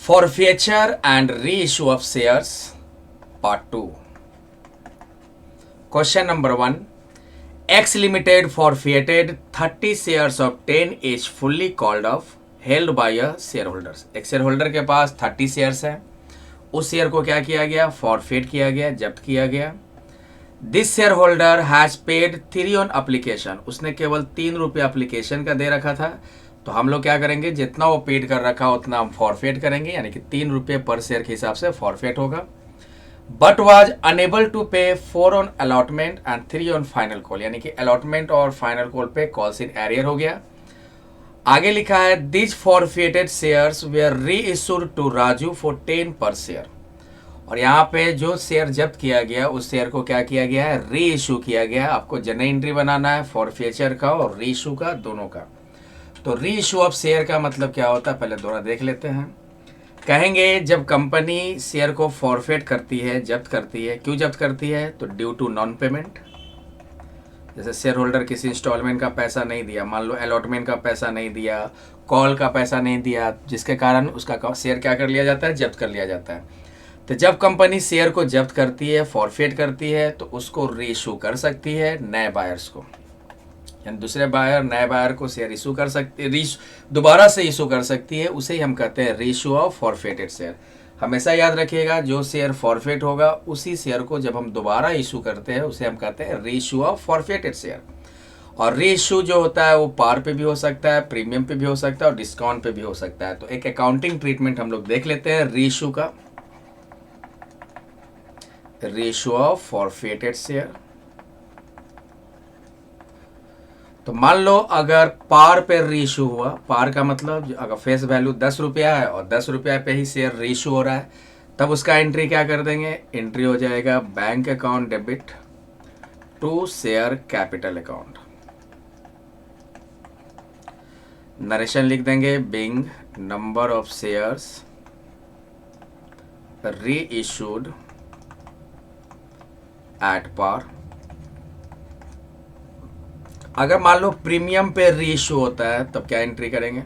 Forfeiture and reissue of shares, part 2. Question number 1. X Limited forfeited 30 shares of 10 each fully called off held by a shareholders. एक shareholder के पास 30 shares हैं, उस share को क्या किया गया? फॉरफेट किया गया, जब्त किया गया. This share holder has paid 3 on application. उसने केवल 3 रुपये अप्लीकेशन का दे रखा था, तो हम लोग क्या करेंगे? जितना वो पेड कर रखा उतना हम फॉरफेट करेंगे, यानी कि 3 रुपये पर शेयर के हिसाब से फॉरफेट होगा. बट वॉज अनेबल टू पे 4 on allotment and 3 on final call, यानी कि अलॉटमेंट और फाइनल कॉल पे कॉल्स इन एरियर हो गया. आगे लिखा है दिस फॉरफेटेड शेयर्स वेयर री इशूड टू राजू फॉर 10 पर शेयर. और यहाँ पे जो शेयर जब्त किया गया उस शेयर को क्या किया गया है? री इशू किया गया. आपको जनरल एंट्री बनाना है फॉरफेचर का और री इशू का, दोनों का. तो री इशू ऑफ शेयर का मतलब क्या होता है, पहले दोबारा देख लेते हैं. कहेंगे जब कंपनी शेयर को फॉरफेट करती है, जब्त करती है. क्यों जब्त करती है? तो ड्यू टू नॉन पेमेंट. जैसे शेयर होल्डर किसी इंस्टॉलमेंट का पैसा नहीं दिया, मान लो अलॉटमेंट का पैसा नहीं दिया, कॉल का पैसा नहीं दिया, जिसके कारण उसका शेयर क्या कर लिया जाता है? जब्त कर लिया जाता है. तो जब कंपनी शेयर को जब्त करती है, फॉरफेट करती है, तो उसको री इशू कर सकती है नए बायर्स को, यानी दूसरे बायर नए बायर को शेयर इशू कर सकती है, दोबारा से इशू कर सकती है. उसे ही हम कहते हैं री इशू ऑफ फॉरफेटेड शेयर. हमेशा याद रखिएगा, जो शेयर फॉरफेट होगा उसी शेयर को जब हम दोबारा इशू करते हैं उसे हम कहते हैं री इशू ऑफ फॉरफेटेड शेयर. और री इशू जो होता है वो पार पे भी हो सकता है, प्रीमियम पे भी हो सकता है और डिस्काउंट पे भी हो सकता है. तो एक अकाउंटिंग ट्रीटमेंट हम लोग देख लेते हैं री इशू का. Ratio of forfeited share. तो मान लो अगर पार पे रीइशू हुआ, पार का मतलब अगर फेस वैल्यू 10 रुपया है और 10 रुपया पे ही शेयर रीइशू हो रहा है, तब उसका एंट्री क्या कर देंगे? एंट्री हो जाएगा bank account debit to share capital account. Narration लिख देंगे being number of shares reissued at par. अगर मान लो प्रीमियम पे रीइशू होता है तब क्या एंट्री करेंगे?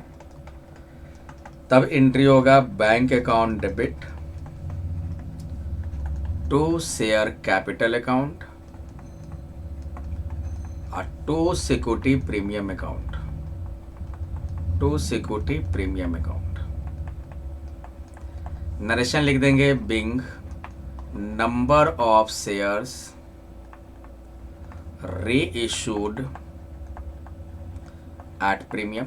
तब एंट्री होगा bank account debit to share capital account और to security premium account, to security premium account. Narration लिख देंगे being number of shares reissued at premium.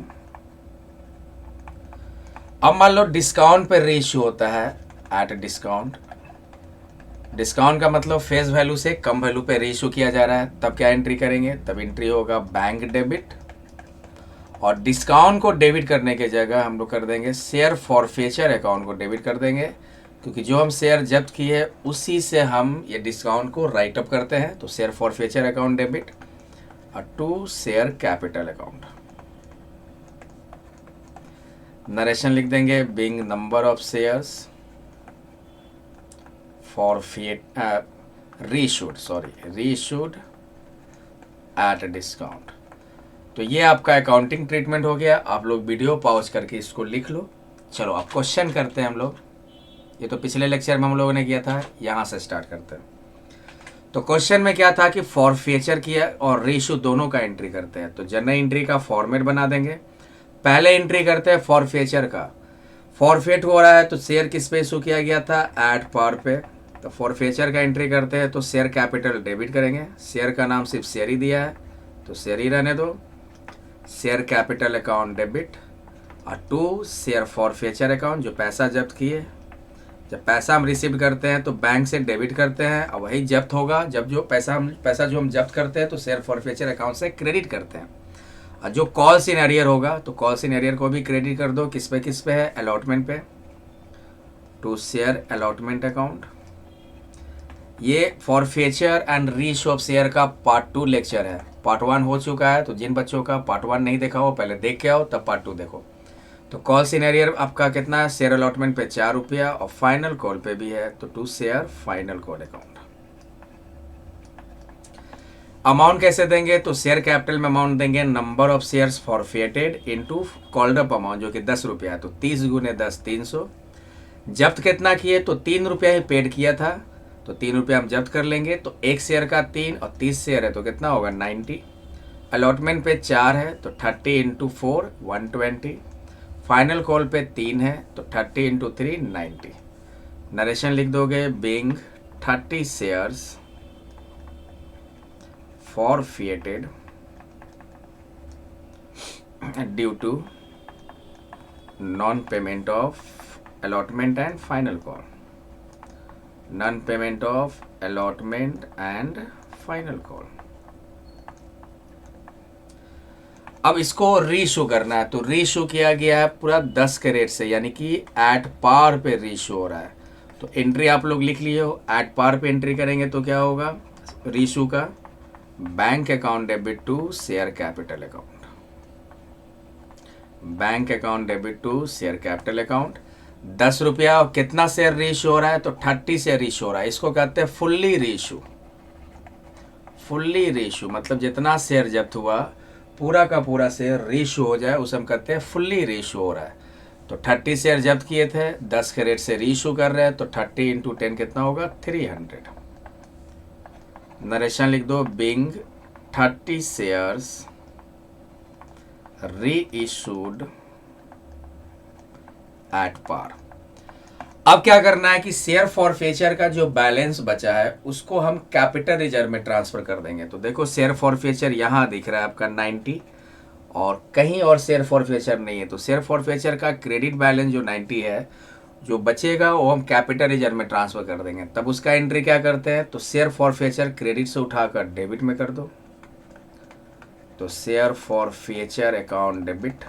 अब मान लो डिस्काउंट पे री इशू होता है एट डिस्काउंट. डिस्काउंट का मतलब फेस वैल्यू से कम वैल्यू पे री इशू किया जा रहा है, तब क्या एंट्री करेंगे? तब एंट्री होगा बैंक डेबिट. और डिस्काउंट को डेबिट करने की जगह हम लोग कर देंगे शेयर फॉरफेचर अकाउंट को डेबिट कर देंगे, क्योंकि जो हम शेयर जब्त किए उसी से हम ये डिस्काउंट को राइट अप करते हैं. तो शेयर फॉरफेचर अकाउंट डेबिट और to share capital account. Narration लिख देंगे being number of shares forfeit reissued at discount. तो ये आपका अकाउंटिंग ट्रीटमेंट हो गया. आप लोग वीडियो पॉज करके इसको लिख लो. चलो अब क्वेश्चन करते हैं हम लोग. ये तो पिछले लेक्चर में हम लोगों ने किया था, यहाँ से स्टार्ट करते हैं. तो क्वेश्चन में क्या था कि फॉरफेचर किया और रीइशू दोनों का एंट्री करते हैं. तो जनरल एंट्री का फॉर्मेट बना देंगे. पहले एंट्री करते हैं फॉरफेचर का. फॉरफेट हो रहा है तो शेयर किस पे इशू किया गया था? एट पार पे. तो फॉरफेचर का एंट्री करते हैं तो शेयर कैपिटल डेबिट करेंगे. शेयर का नाम सिर्फ शेयर ही दिया है तो शेयर ही रहने दो. शेयर कैपिटल अकाउंट डेबिट और टू शेयर फॉरफेचर अकाउंट, जो पैसा जब्त किए. जब पैसा हम रिसीव करते हैं तो बैंक से डेबिट करते हैं और वही जब्त होगा जब जो पैसा जो हम जब्त करते हैं तो शेयर फॉरफेचर अकाउंट से क्रेडिट करते हैं. और जो कॉल्स इन एरियर होगा तो कॉल्स इन एरियर को भी क्रेडिट कर दो. किस पे है? अलॉटमेंट पे, टू शेयर अलॉटमेंट अकाउंट. ये फॉरफेचर एंड रीइशू ऑफ शेयर का पार्ट 2 लेक्चर है. पार्ट 1 हो चुका है, तो जिन बच्चों का पार्ट 1 नहीं देखा हो पहले देख के आओ, तब पार्ट 2 देखो. तो कॉल सीनेरियर आपका कितना है? शेयर अलॉटमेंट पे 4 रुपया और फाइनल कॉल पे भी है तो to share final call account. Amount कैसे देंगे? तो शेयर कैपिटल में अमाउंट देंगे number of shares forfeited into called up amount, जो कि 10 रुपया है. तो 30 गुने 10 300. जब्त कितना किए, तो 3 रुपया ही पेड किया था, तो 3 रुपया हम जब्त कर लेंगे। तो एक शेयर का 3 और 30 शेयर है तो कितना होगा 90। अलॉटमेंट पे 4 है तो 30 इंटू 4 120। फाइनल कॉल पे 3 है तो 30 इंटू 3 90। नरेशन लिख दोगे, being 30 shares forfeited due to non-payment of allotment and final call. Non-payment of allotment and final call. अब इसको रीइशू करना है, तो रीइशू किया गया है पूरा 10 के रेट से, यानी कि एट पार पे रीइशू हो रहा है। तो एंट्री आप लोग लिख लिए हो, एट पार पे एंट्री करेंगे तो क्या होगा रीइशू का, bank account debit to share capital account, bank account debit to share capital account. 10 रुपया और कितना शेयर रीइशू हो रहा है, तो 30 शेयर रीइशू हो रहा है। इसको कहते हैं फुल्ली रीइशू। फुल्ली रीइशू मतलब जितना शेयर जब्त हुआ पूरा का पूरा शेयर रीइशू हो जाए उसे हम कहते हैं फुल्ली रीइशू हो रहा है। तो 30 शेयर जब्त किए थे, 10 के रेट से रीइशू कर रहे हैं, तो 30 इंटू 10 कितना होगा 300। नरेशन लिख दो, being 30 shares reissued at par. अब क्या करना है कि शेयर फॉरफेचर का जो बैलेंस बचा है उसको हम कैपिटल रिजर्व में ट्रांसफर कर देंगे। तो देखो शेयर फॉरफेचर यहाँ दिख रहा है आपका 90 और कहीं और शेयर फॉरफेचर नहीं है, तो शेयर फॉरफेचर का क्रेडिट बैलेंस जो 90 है, जो बचेगा वो हम कैपिटल रिजर्व में ट्रांसफर कर देंगे। तब उसका एंट्री क्या करते हैं, तो शेयर फॉरफेचर क्रेडिट से उठाकर डेबिट में कर दो। तो शेयर फॉरफेचर अकाउंट डेबिट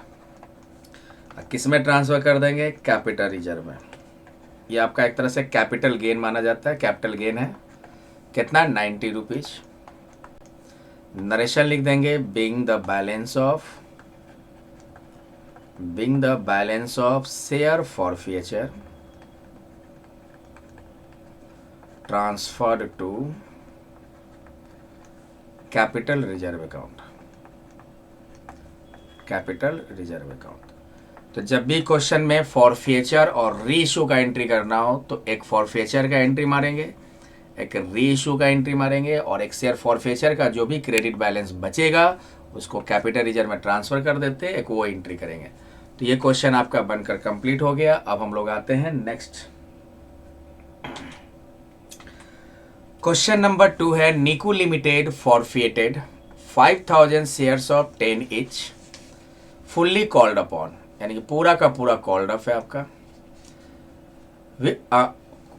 किस में ट्रांसफर कर देंगे, कैपिटल रिजर्व में। ये आपका एक तरह से कैपिटल गेन माना जाता है। कैपिटल गेन है कितना 90 रुपीज। नरेशन लिख देंगे, being the balance of share forfeiture transferred to capital reserve account, capital reserve account. तो जब भी क्वेश्चन में फॉरफेचर और रीइशू का एंट्री करना हो तो एक फॉरफेचर का एंट्री मारेंगे, एक रीइशू का एंट्री मारेंगे, और एक शेयर फॉरफेचर का जो भी क्रेडिट बैलेंस बचेगा उसको कैपिटल रिजर्व में ट्रांसफर कर देते हैं, एक वो एंट्री करेंगे। तो ये क्वेश्चन आपका बनकर कंप्लीट हो गया। अब हम लोग आते हैं नेक्स्ट क्वेश्चन नंबर 2 है, Niku limited forfeited 5000 shares of 10 each fully called upon, यानी कि पूरा का पूरा कॉल्ड अप है आपका,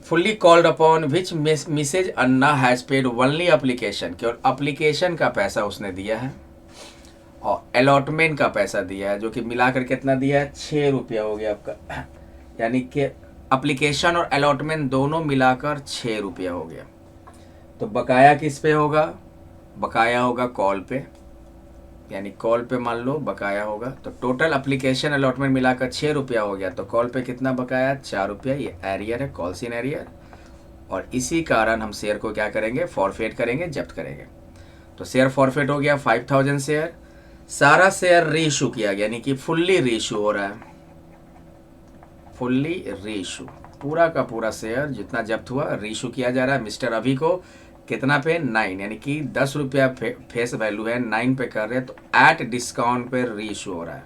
fully called upon which Mrs Anna has paid only application, केवल एप्लीकेशन का पैसा उसने दिया है और अलॉटमेंट का पैसा दिया है, जो कि मिलाकर कितना दिया है 6 रुपया हो गया आपका, यानी कि एप्लीकेशन और अलॉटमेंट दोनों मिलाकर 6 रुपया हो गया। तो बकाया किस पे होगा, बकाया होगा कॉल पे, यानी कॉल पे मान लो बकाया होगा। तो टोटल एप्लीकेशन अलॉटमेंट मिलाकर 6 रुपया हो गया, तो कॉल पे कितना बकाया 4 रुपया। ये एरियर है, कॉल्स इन एरियर, और इसी कारण हम शेयर को क्या करेंगे फॉरफेट करेंगे, जब्त करेंगे। तो शेयर फॉरफेट हो गया 5000 शेयर, सारा शेयर रीइशू किया गया, यानी कि फुल्ली रीइशू हो रहा है, फुल्ली रीइशू, पूरा का पूरा शेयर जितना जब्त हुआ रीइशू किया जा रहा है। मिस्टर अभी को कितना पे 9, यानी कि 10 रुपया फेस वैल्यू है, 9 पे कर रहे हैं, तो एट डिस्काउंट पे रीइशू हो रहा है।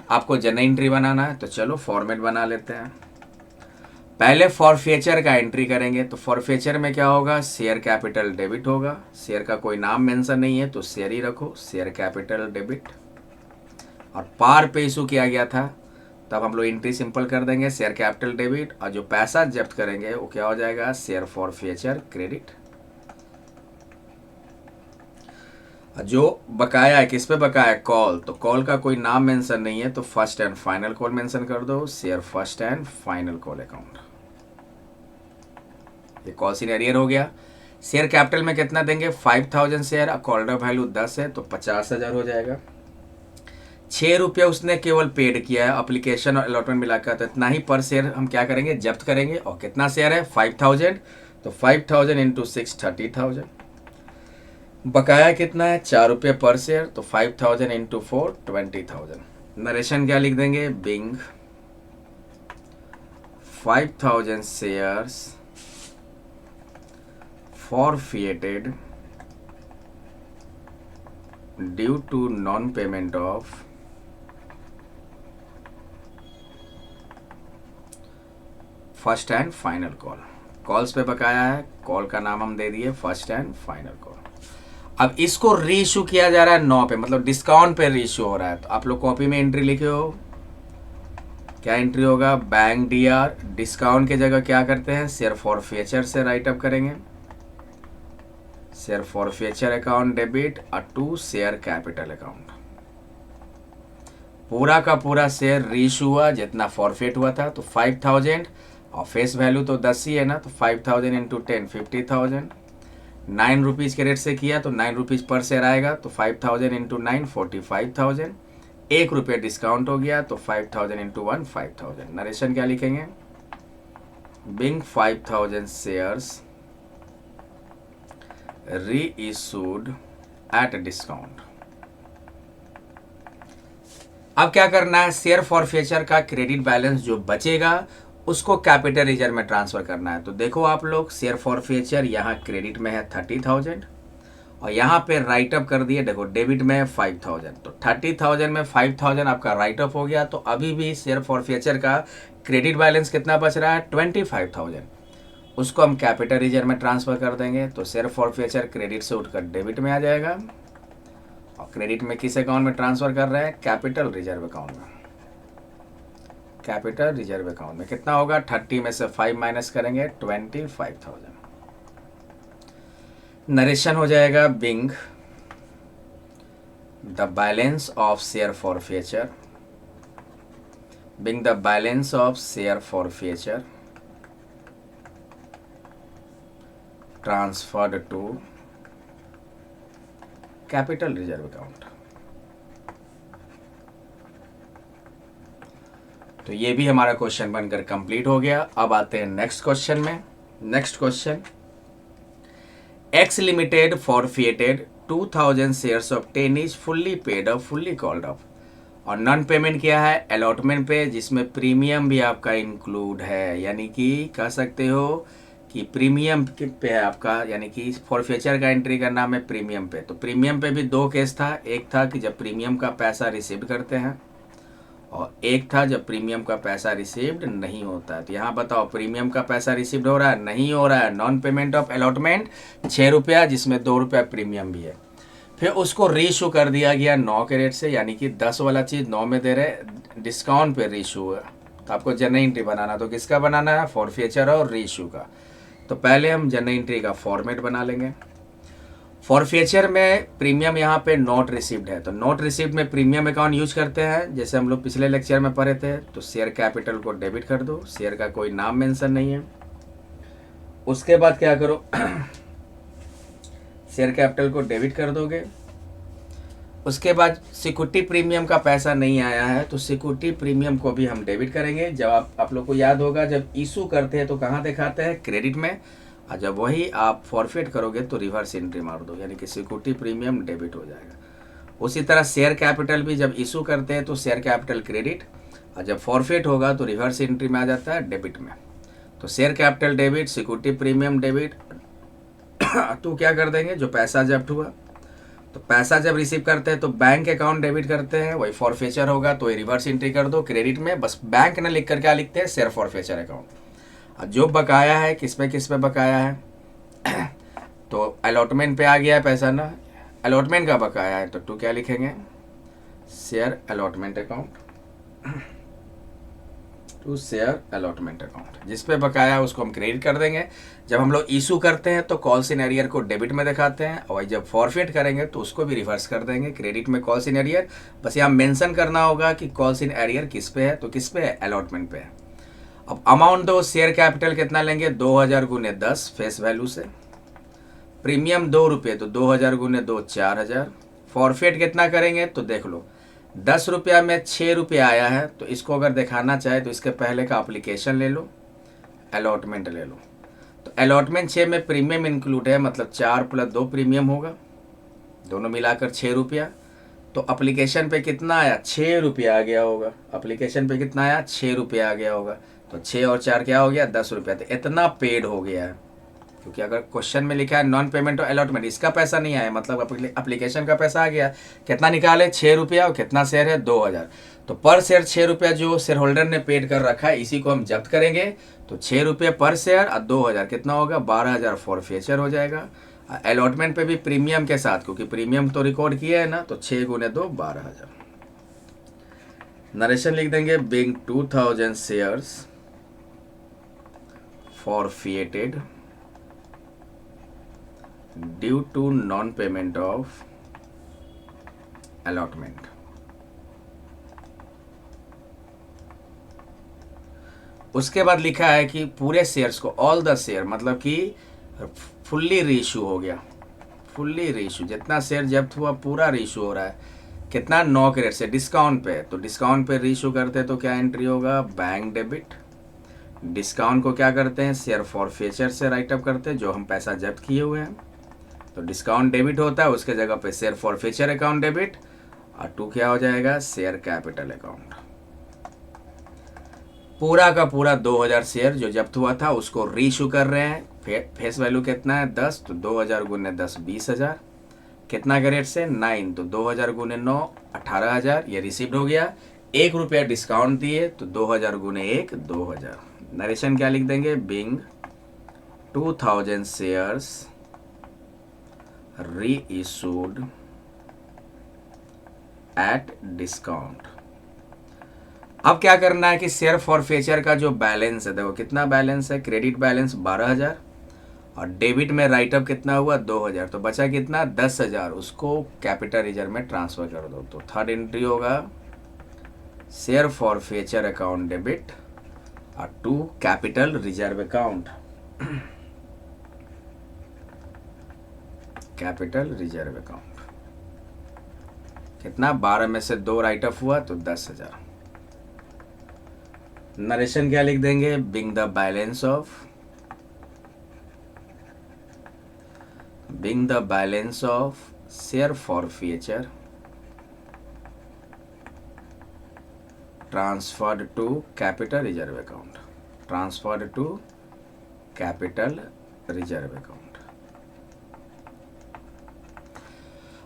आपको जनरल एंट्री बनाना है, तो चलो फॉर्मेट बना लेते हैं। पहले फॉरफेचर का एंट्री करेंगे, तो फॉरफेचर में क्या होगा, शेयर कैपिटल डेबिट होगा। शेयर का कोई नाम मेंशन नहीं है तो शेयर ही रखो, शेयर कैपिटल डेबिट। और पार पे इशू किया गया था, तब हम लोग एंट्री सिंपल कर देंगे, शेयर कैपिटल डेबिट, और जो पैसा जब्त करेंगे वो क्या हो जाएगा, शेयर फॉरफेचर क्रेडिट। जो बकाया है किस पे बकाया है, कॉल, तो कॉल का कोई नाम मेंशन नहीं है तो first and final call mention कर दो, share first and final call account. ये कॉल इन एरियर हो गया। शेयर कैपिटल में कितना देंगे 5000 शेयर, कॉल्ड अप वैल्यू 10 है तो 50,000 हो जाएगा। 6 रुपया उसने केवल पेड किया है, एप्लीकेशन और अलॉटमेंट मिलाकर, तो इतना ही पर शेयर हम क्या करेंगे, जब्त करेंगे। और कितना शेयर है 5000, तो 5000 इंटू 6 30,000। बकाया कितना है 4 रुपये पर शेयर, तो 5000 इंटू 4 20,000। नरेशन क्या लिख देंगे, being 5,000 shares forfeited due to non-payment of first and final call. Calls पे बकाया है, कॉल का नाम हम दे दिए फर्स्ट एंड फाइनल कॉल। अब इसको रीइश्यू किया जा रहा है 9 पे, मतलब डिस्काउंट पे रीइश्यू हो रहा है। तो आप लोग कॉपी में एंट्री लिखे हो, क्या एंट्री होगा, बैंक डीआर, डिस्काउंट की जगह क्या करते हैं, शेयर फॉरफेचर से राइट अप करेंगे, share forfeiture account debit to share capital account. पूरा का पूरा शेयर रीइश्यू हुआ, जितना फॉरफेट हुआ था, तो 5,000 और फेस वैल्यू तो 10 ही है ना, तो 5,000 इंटू 10 50,000। 9 रुपीज़ के रेट से किया तो 9 रुपीज़ पर शेयर आएगा, तो 5,000 इंटू 9 45,000। 1 रुपये डिस्काउंट हो गया तो 5,000 इंटू 1 5,000। नरेशन क्या लिखेंगे, being 5,000 shares reissued at discount. अब क्या करना है, शेयर फॉरफेचर का क्रेडिट बैलेंस जो बचेगा उसको कैपिटल रिजर्व में ट्रांसफर करना है। तो देखो आप लोग, शेयर फॉरफेचर यहाँ क्रेडिट में है 30,000 और यहाँ पे राइट अप कर दिए, देखो डेबिट में है 5,000। तो 30,000 में 5,000 आपका राइट अप हो गया, तो अभी भी शेयर फॉरफेचर का क्रेडिट बैलेंस कितना बच रहा है, 25,000। उसको हम कैपिटल रिजर्व में ट्रांसफर कर देंगे, तो शेयर फॉरफेचर क्रेडिट से उठकर डेबिट में आ जाएगा। और क्रेडिट में किस अकाउंट में ट्रांसफर कर रहे हैं, कैपिटल रिजर्व अकाउंट में। कैपिटल रिजर्व अकाउंट में कितना होगा, 30 में से 5 माइनस करेंगे 25,000। नरेशन हो जाएगा, being the balance of share forfeiture, being the balance of share forfeiture transferred to capital reserve account. तो ये भी हमारा क्वेश्चन बनकर कंप्लीट हो गया। अब आते हैं नेक्स्ट क्वेश्चन में। Next question, X limited forfeited 2,000 shares of 10 is fully paid up, fully called up. और नॉन पेमेंट किया है अलॉटमेंट पे, जिसमें प्रीमियम भी आपका इंक्लूड है, यानी कि कह सकते हो कि प्रीमियम पे है आपका, यानी कि फॉरफेचर का एंट्री करना है प्रीमियम पे। तो प्रीमियम पे भी 2 केस था, एक था कि जब प्रीमियम का पैसा रिसीव करते हैं और एक था जब प्रीमियम का पैसा रिसीव्ड नहीं होता है। तो यहाँ बताओ, प्रीमियम का पैसा रिसीव्ड हो रहा है, नहीं हो रहा है, नॉन पेमेंट ऑफ अलॉटमेंट 6 रुपया, जिसमें 2 रुपया प्रीमियम भी है। फिर उसको रीइश्यू कर दिया गया 9 के रेट से, यानी कि 10 वाला चीज़ 9 में दे रहे, डिस्काउंट पे रीइश्यू हुआ। तो आपको जनरल एंट्री बनाना, तो किसका बनाना है, फॉरफेचर और रीइश्यू का। तो पहले हम जनरल एंट्री का फॉर्मेट बना लेंगे। फॉरफेचर में प्रीमियम यहाँ पे नॉट रिसीव्ड है, तो नॉट रिसीव्ड में प्रीमियम अकाउंट यूज करते हैं, जैसे हम लोग पिछले लेक्चर में पढ़े थे। तो शेयर कैपिटल को डेबिट कर दो, शेयर का कोई नाम मेंशन नहीं है। उसके बाद क्या करो, शेयर कैपिटल को डेबिट कर दोगे। उसके बाद सिक्योरिटी प्रीमियम का पैसा नहीं आया है, तो सिक्योरिटी प्रीमियम को भी हम डेबिट करेंगे। जब आप लोग को याद होगा, जब इशू करते हैं तो कहाँ दिखाते हैं, क्रेडिट में, और जब वही आप फॉरफेट करोगे तो रिवर्स एंट्री मार दो, यानी कि सिक्योरिटी प्रीमियम डेबिट हो जाएगा। उसी तरह शेयर कैपिटल भी जब इशू करते हैं तो शेयर कैपिटल क्रेडिट, और जब फॉरफेट होगा तो रिवर्स एंट्री में आ जाता है डेबिट में। तो share capital debit, security premium debit. तो क्या कर देंगे, जो पैसा जब्त हुआ, तो पैसा जब रिसीव करते हैं तो बैंक अकाउंट डेबिट करते हैं, वही फॉरफेचर होगा तो ये रिवर्स एंट्री कर दो क्रेडिट में। बस बैंक न लिख कर क्या लिखते हैं, शेयर फॉरफेचर अकाउंट। जो बकाया है, किस पे बकाया है, तो अलॉटमेंट पे आ गया है पैसा ना, अलॉटमेंट का बकाया है, तो क्या लिखेंगे, share allotment account, to share allotment account. जिस पे बकाया है उसको हम क्रेडिट कर देंगे। जब हम लोग इशू करते हैं तो कॉल्स इन एरियर को डेबिट में दिखाते हैं, और जब फॉरफेट करेंगे तो उसको भी रिवर्स कर देंगे क्रेडिट में, कॉल्स इन एरियर। बस यहाँ मेंशन करना होगा कि कॉल्स इन एरियर किस पे है, तो किस पे है, अलॉटमेंट पे है। अब अमाउंट दो, शेयर कैपिटल कितना लेंगे, 2,000 गुने 10 फेस वैल्यू से, प्रीमियम 2 रुपये, तो 2,000 गुने 2 4,000। फॉरफेट कितना करेंगे, तो देख लो 10 रुपया में 6 रुपये आया है, तो इसको अगर दिखाना चाहे तो इसके पहले का एप्लीकेशन ले लो, अलॉटमेंट ले लो। तो अलॉटमेंट 6 में प्रीमियम इंक्लूड है, मतलब 4 + 2 प्रीमियम होगा, दोनों मिलाकर 6 रुपया। तो एप्लीकेशन पे कितना आया, 6 रुपया आ गया होगा। एप्लीकेशन पे कितना आया, 6 रुपया आ गया होगा। तो 6 और 4 क्या हो गया, 10 रुपया। तो इतना पेड हो गया है, क्योंकि अगर क्वेश्चन में लिखा है नॉन पेमेंट और अलॉटमेंट, इसका पैसा नहीं आया, मतलब एप्लीकेशन का पैसा आ गया। कितना निकाले, 6 रुपया, और कितना शेयर है, 2000। तो पर शेयर 6 रुपया जो शेयर होल्डर ने पेड कर रखा है, इसी को हम जब्त करेंगे। तो 6 रुपये पर शेयर और 2000 कितना होगा, 12000 फॉरफीचर हो जाएगा। अलॉटमेंट पे भी प्रीमियम के साथ, क्योंकि प्रीमियम तो रिकॉर्ड किया है ना, तो 6 गुने 2 12000। नरेशन लिख देंगे, being 2000 shares forfeited due to non-payment of allotment। उसके बाद लिखा है कि पूरे शेयर्स को, ऑल द शेयर, मतलब कि फुल्ली रीइश्यू हो गया। फुल्ली रीइश्यू, जितना शेयर जब्त हुआ पूरा रीइश्यू हो रहा है। कितना, 9 के रेट से डिस्काउंट पे। तो डिस्काउंट पे रीइश्यू करते हैं तो क्या एंट्री होगा, बैंक डेबिट। डिस्काउंट को क्या करते हैं, शेयर फॉरफीचर से राइट अप करते हैं, जो हम पैसा जब्त किए हुए हैं। तो डिस्काउंट डेबिट होता है, उसके जगह पे शेयर फॉरफीचर अकाउंट डेबिट, और 2 क्या हो जाएगा, शेयर कैपिटल अकाउंट। पूरा का पूरा 2000 शेयर जो जब्त हुआ था उसको रीइश्यू कर रहे हैं। फेस वैल्यू कितना है, 10, तो 2000 गुने 10 20000। कितना के रेट से, 9, तो 2000 गुने 9 18000। ये रिसीव्ड हो गया। 1 रुपया डिस्काउंट दिए, तो 2000 गुने 1 2000। नरेशन क्या लिख देंगे, being 2000 shares reissued at discount. अब क्या करना है कि शेयर फॉरफीचर का जो बैलेंस है, देखो कितना बैलेंस है, क्रेडिट बैलेंस 12000 और डेबिट में राइटअप कितना हुआ, 2000। तो बचा कितना, 10000। उसको कैपिटल रिजर्व में ट्रांसफर कर दो। तो थर्ड एंट्री होगा शेयर फॉरफीचर अकाउंट डेबिट और 2 capital reserve account. Capital reserve account कितना, 12 में से 2 राइटअप हुआ तो 10000। नरेशन क्या लिख देंगे, being the balance of share forfeiture transferred to capital reserve account. Transferred to capital reserve account.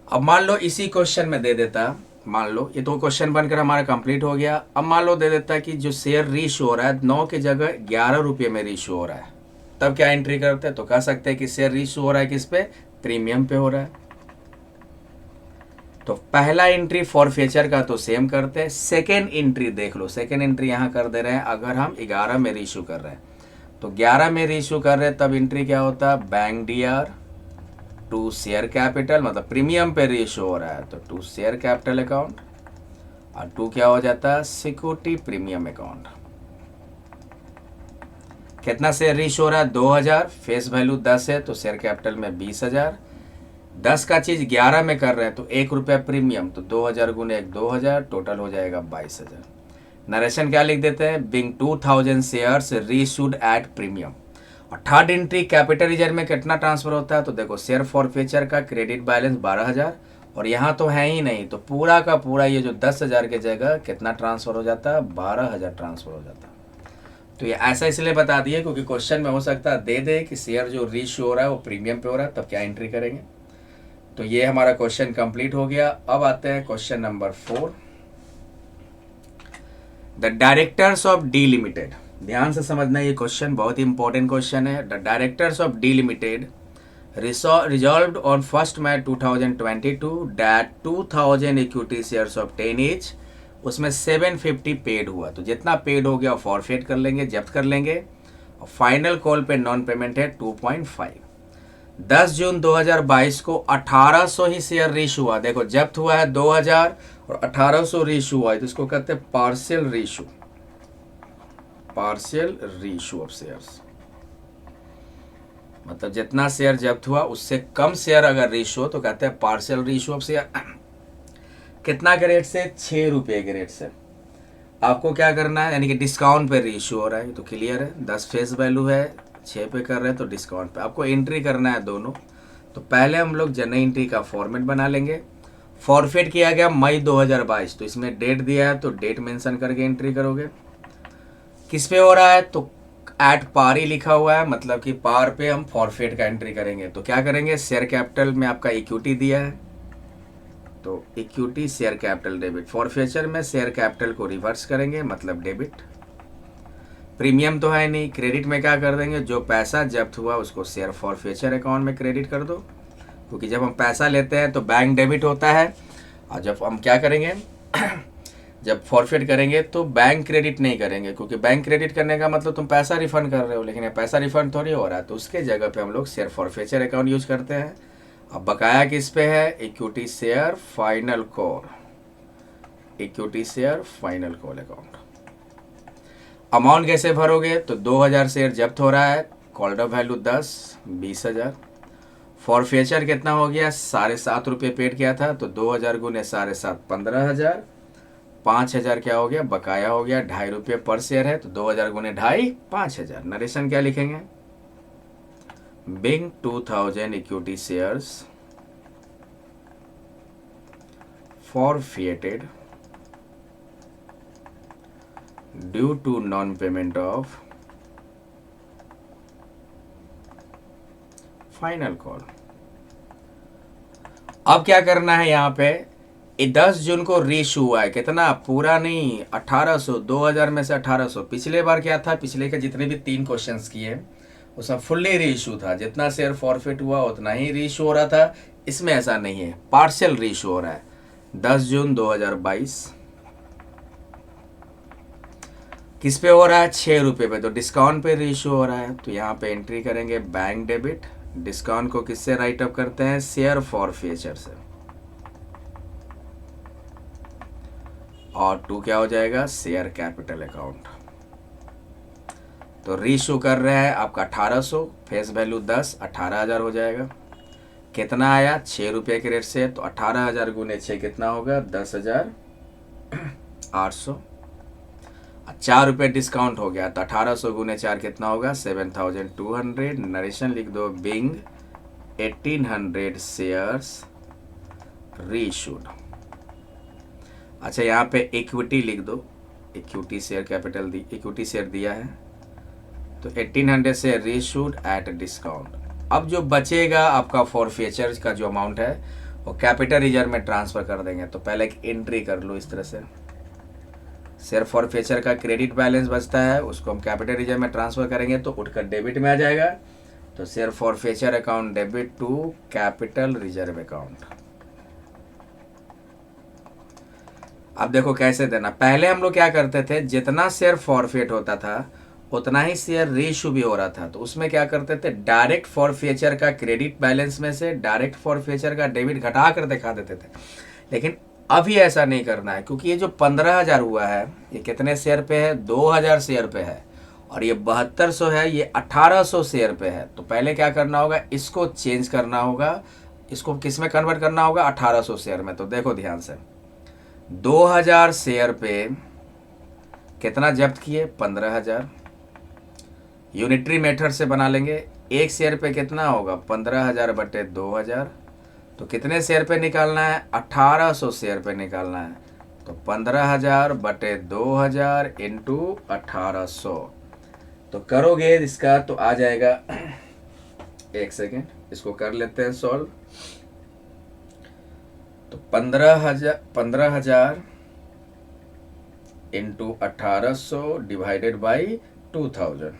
अब मान लो इसी क्वेश्चन में दे देता, मान लो ये तो क्वेश्चन बनकर हमारा कंप्लीट हो गया। अब मान लो दे देता कि जो शेयर रीइश्यू हो रहा है 9 की जगह 11 रुपये में रीइश्यू हो रहा है, तब क्या एंट्री करते हैं, तो कह सकते हैं कि शेयर रीइश्यू हो रहा है किस पे, प्रीमियम पे हो रहा है। तो पहला एंट्री फॉरफीचर का तो सेम करते हैं। सेकेंड एंट्री देख लो, सेकेंड एंट्री यहाँ कर दे रहे हैं। अगर हम 11 में रीइश्यू कर रहे हैं तो 11 में रीइश्यू कर रहे हैं, तब एंट्री क्या होता है, bank DR to share capital, मतलब प्रीमियम पे रीइश्यू हो रहा है तो 2 शेयर कैपिटल अकाउंट, और 2 क्या हो जाता है, सिक्योरिटी प्रीमियम अकाउंट। कितना शेयर रीइश्यू हो रहा है, 2000। फेस वैल्यू 10 है तो शेयर कैपिटल में 20000। 10 का चीज 11 में कर रहे हैं तो 1 रुपया प्रीमियम, तो 2000 गुने 1 2000, टोटल हो जाएगा 22000। नरेशन क्या लिख देते हैं, being 2000 shares reissued at premium. और थर्ड एंट्री कैपिटल रिजर्व में कितना ट्रांसफर होता है, तो देखो शेयर फॉरफीचर का क्रेडिट बैलेंस 12000 और यहाँ तो है ही नहीं, तो पूरा का पूरा ये जो 10000 की जगह कितना ट्रांसफर हो जाता है, 12000 ट्रांसफर हो जाता है। तो ये ऐसा इसलिए बता दिए क्योंकि क्वेश्चन में हो सकता है दे दे कि शेयर जो रीइश्यू हो रहा है वो प्रीमियम पे हो रहा है, तब क्या एंट्री करेंगे। तो ये हमारा क्वेश्चन कंप्लीट हो गया। अब आते हैं question number 4, the directors of D limited. ध्यान से समझना, ये क्वेश्चन बहुत ही इंपॉर्टेंट क्वेश्चन है। The directors of D limited resolved on 1 May 2022 that 2000 equity shares of 10 each, उसमें 750 पेड हुआ। तो जितना पेड हो गया फॉरफेट कर लेंगे, जब्त कर लेंगे। और फाइनल कॉल पे नॉन पेमेंट है 2.5। 10 जून 2022 को 1800 ही शेयर रीइश्यू हुआ। देखो जब्त हुआ है 2000 और 1800 रीइश्यू हुआ है, तो इसको कहते हैं partial reissue. Partial reissue of shares, मतलब जितना शेयर जब्त हुआ उससे कम शेयर अगर रीइश्यू हो तो कहते हैं पार्शियल रीइश्यू ऑफ शेयर। कितना के रेट से, 6 रुपये के रेट से। आपको क्या करना है, यानी कि डिस्काउंट पे रीइश्यू हो रहा है, तो क्लियर है। 10 फेस वैल्यू है, 6 पे कर रहे हैं तो डिस्काउंट पे। आपको एंट्री करना है दोनों। तो पहले हम लोग जनरल एंट्री का फॉर्मेट बना लेंगे। फॉरफेट किया गया मई 2022, तो इसमें डेट दिया है तो डेट मेंशन करके एंट्री करोगे। किस पे हो रहा है, तो एट पार ही लिखा हुआ है, मतलब कि पार पे हम फॉरफेट का एंट्री करेंगे। तो क्या करेंगे, शेयर कैपिटल में आपका इक्विटी दिया है, तो इक्विटी शेयर कैपिटल डेबिट, फॉरफेचर में शेयर कैपिटल को रिवर्स करेंगे, मतलब डेबिट। प्रीमियम तो है नहीं, क्रेडिट में क्या कर देंगे, जो पैसा जब्त हुआ उसको शेयर फॉरफेचर अकाउंट में क्रेडिट कर दो, क्योंकि जब हम पैसा लेते हैं तो बैंक डेबिट होता है, और जब हम क्या करेंगे जब फॉरफेट करेंगे तो बैंक क्रेडिट नहीं करेंगे, क्योंकि बैंक क्रेडिट करने का मतलब तुम पैसा रिफंड कर रहे हो, लेकिन ये पैसा रिफंड थोड़ी हो रहा है, तो उसके जगह पे हम लोग शेयर फॉरफेचर अकाउंट यूज करते हैं। अब बकाया किस पे है, equity share final call, equity share final call account. Amount कैसे भरोगे, तो 2000 शेयर जब्त हो रहा है, कॉल्ड अप वैल्यू 10, 20,000। फॉरफेचर कितना हो गया, 7.5 रुपये पेड किया था, तो 2000 गुने 7.5, 15,000। 5,000 क्या हो गया, बकाया हो गया, 2.5 रुपये पर शेयर है, तो 2000 गुने 2.5, 5,000। नरेशन क्या लिखेंगे, being 2000 equity shares forfeited due to non-payment of final call. अब क्या करना है, यहाँ पे 10 जून को रीइशू हुआ है, कितना, पूरा नहीं, 1800, 2000 में से 1800। पिछले बार क्या था, पिछले के जितने भी 3 क्वेश्चंस किए उसमें फुल्ली रीइशू था, जितना शेयर फॉरफिट हुआ उतना ही रीइशू हो रहा था। इसमें ऐसा नहीं है, पार्शियल रीइशू हो रहा है। 10 जून 2022 किस पे हो रहा है, 6 रुपये पे, तो डिस्काउंट पे रीइशू हो रहा है, तो यहाँ पे एंट्री करेंगे बैंक डेबिट। डिस्काउंट को किससे राइट अप करते हैं, शेयर फॉरफेचर से, और 2 क्या हो जाएगा, शेयर कैपिटल अकाउंट। तो रीइशू कर रहे हैं आपका 1800, फेस वैल्यू 10, 18,000 हो जाएगा। कितना आया, 6 रुपये के रेट से, तो 18,000 गुने 6 कितना होगा, 10,800। 4 रुपये डिस्काउंट हो गया, तो 1800 गुने 4 कितना होगा, 7,200। नरेशन लिख दो, बिंग 1800 शेयर्स रीइशूड। अच्छा, यहाँ पे इक्विटी लिख दो, इक्विटी शेयर कैपिटल दी, इक्विटी शेयर दिया है, तो 1800 से रीइशूड एट डिस्काउंट। अब जो बचेगा आपका फॉरफेचर का जो अमाउंट है वो कैपिटल रिजर्व में ट्रांसफर कर देंगे। तो पहले एक एंट्री कर लो इस तरह से, शेयर फॉरफेचर का क्रेडिट बैलेंस बचता है, उसको हम कैपिटल रिजर्व में ट्रांसफर करेंगे तो उठकर डेबिट में आ जाएगा। तो share forfeiture account debit to capital reserve account. अब देखो कैसे देना, पहले हम लोग क्या करते थे, जितना शेयर फॉरफेट होता था उतना ही शेयर रीइशू भी हो रहा था, तो उसमें क्या करते थे, डायरेक्ट फॉरफेचर का क्रेडिट बैलेंस में से डायरेक्ट फॉरफेचर का डेबिट घटा कर दिखा देते थे। लेकिन अभी ऐसा नहीं करना है, क्योंकि ये जो 15,000 हुआ है ये कितने शेयर पे है, 2000 शेयर पे है, और ये 7200 है, ये 1800 शेयर पे है। तो पहले क्या करना होगा, इसको चेंज करना होगा, इसको किस में कन्वर्ट करना होगा, 1800 शेयर में। तो देखो ध्यान से, 2000 शेयर पे कितना जब्त किए, 15,000। यूनिटरी मेथड से बना लेंगे, एक शेयर पे कितना होगा, 15,000 बटे 2000। तो कितने शेयर पे निकालना है, 1800 शेयर पे निकालना है, तो 15,000 बटे 2000 इंटू 1800। तो करोगे इसका तो आ जाएगा, एक सेकेंड इसको कर लेते हैं सॉल्व। तो 15,000 इंटू 1800 डिवाइडेड बाई 2000,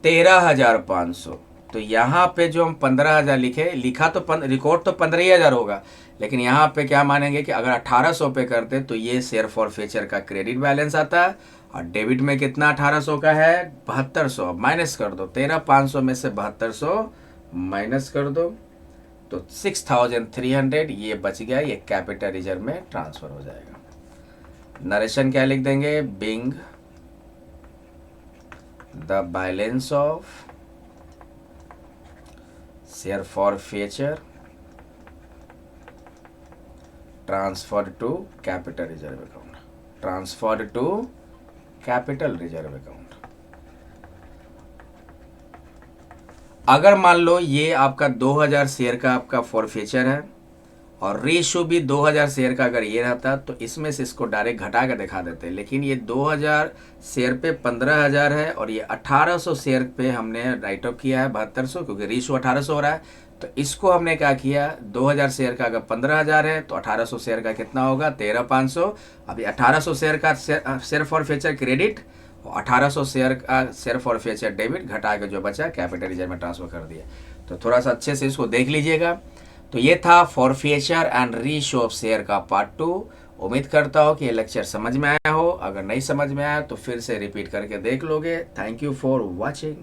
13,500। तो यहाँ पे जो हम 15,000 लिखे, लिखा तो रिकॉर्ड तो 15,000 होगा, लेकिन यहाँ पे क्या मानेंगे कि अगर 1800 पे करते तो ये शेयर फॉरफेचर का क्रेडिट बैलेंस आता है, और डेबिट में कितना 1800 का है, 7200। अब माइनस कर दो, 13,500 में से 7200 माइनस कर दो, तो 6,300 ये बच गया, ये कैपिटल रिजर्व में ट्रांसफर हो जाएगा। नरेशन क्या लिख देंगे, Bing the balance of share forfeiture transferred to capital reserve account, transferred to capital reserve account। अगर मान लो ये आपका 2000 शेयर का आपका फॉरफेचर है, और रेशो भी 2000 शेयर का अगर ये रहता तो इसमें से इसको डायरेक्ट घटा कर दिखा देते, लेकिन ये 2000 शेयर पे 15000 है और ये 1800 शेयर पे हमने राइट ऑफ किया है 7200, क्योंकि रेशो 1800 हो रहा है। तो इसको हमने क्या किया, 2000 शेयर का अगर 15000 है तो 1800 शेयर का कितना होगा, 13500। अभी 1800 शेयर का शेयर फॉर फ्यूचर क्रेडिट और 1800 शेयर का शेयर फॉर फ्यूचर डेबिट, घटा के जो बचा कैपिटल रिजर्व में ट्रांसफर कर दिया। तो थोड़ा सा अच्छे से इसको देख लीजिएगा। तो ये था फॉरफिएचर एंड रीशो ऑफ शेयर का पार्ट 2। उम्मीद करता हूँ कि ये लेक्चर समझ में आया हो। अगर नहीं समझ में आया तो फिर से रिपीट करके देख लोगे। Thank you for watching.